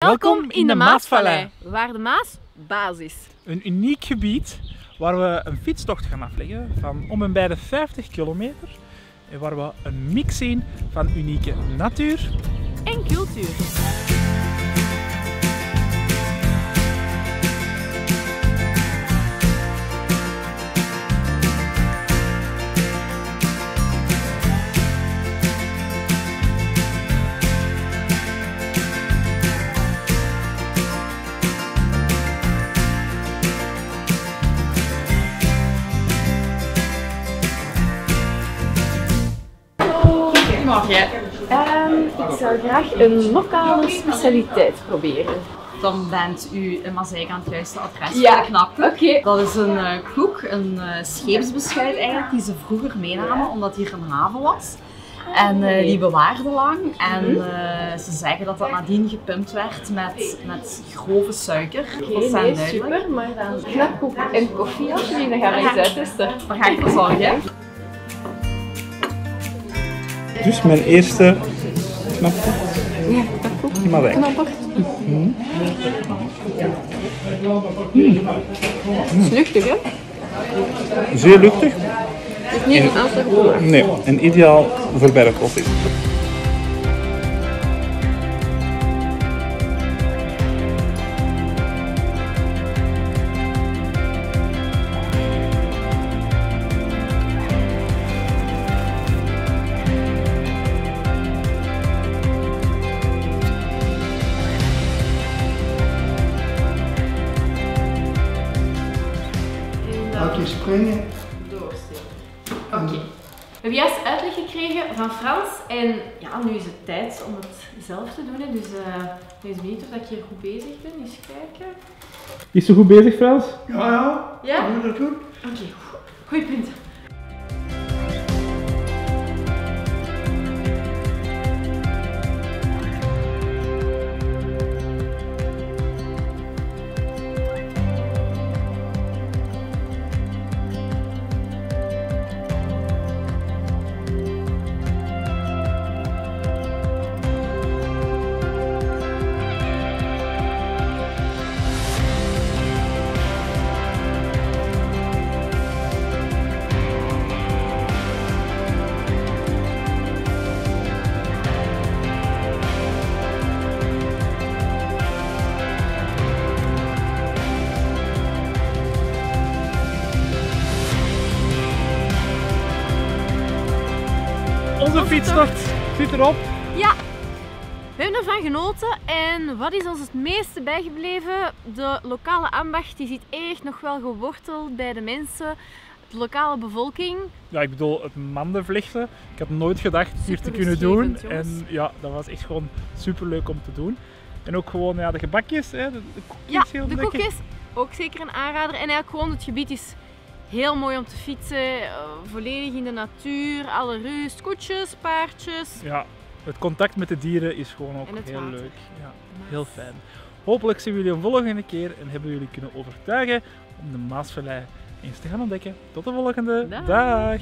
Welkom in de Maasvallei, waar de Maas basis. een uniek gebied waar we een fietstocht gaan afleggen van om en bij de 50 kilometer en waar we een mix zien van unieke natuur En cultuur. Ik zou graag een lokale specialiteit proberen. Dan bent u maar zeker aan het juiste adres Ja. voor de knappen. Oké. Dat is een koek, een scheepsbeschuit eigenlijk, die ze vroeger meenamen omdat hier een haven was. En die bewaarden lang en ze zeggen dat dat nadien gepumpt werd met grove suiker. Dat is Nee, duidelijk. super, maar dan knapkoek en koffie alsjeblieft, dan gaan we eens uittesten. Daar ga ik voor zorgen. Dus mijn eerste knapje. Maar weg. Het is luchtig, hè? Zeer luchtig. Het is niet een aanslag. Nee, en ideaal voor bergkoffie. Elke springen. Oké. We hebben juist uitleg gekregen van Frans en ja, nu is het tijd om het zelf te doen. Hè. Dus ik ben benieuwd of ik hier goed bezig ben. Eens kijken. Is ze goed bezig, Frans? Ja, Ja? doe dat goed. Oké, goeie punt. Onze fietstocht zit erop. Ja, we hebben ervan genoten en wat is ons het meeste bijgebleven? De lokale ambacht die zit echt nog wel geworteld bij de mensen, de lokale bevolking. Ja, ik bedoel het mandenvlechten. Ik had nooit gedacht hier te Super kunnen doen. rustgevend, jongens. En ja, dat was echt gewoon super leuk om te doen. En ook gewoon ja, de gebakjes, hè, de koekjes Ja, heel de lekker. koekjes, ook zeker een aanrader. En eigenlijk gewoon het gebied is heel mooi om te fietsen, volledig in de natuur, alle rust, koetjes, paardjes. Ja, het contact met de dieren is gewoon ook En het heel water. leuk. Ja, heel fijn. Hopelijk zien we jullie een volgende keer en hebben jullie kunnen overtuigen om de Maasvallei eens te gaan ontdekken. Tot de volgende. Dag. Dag.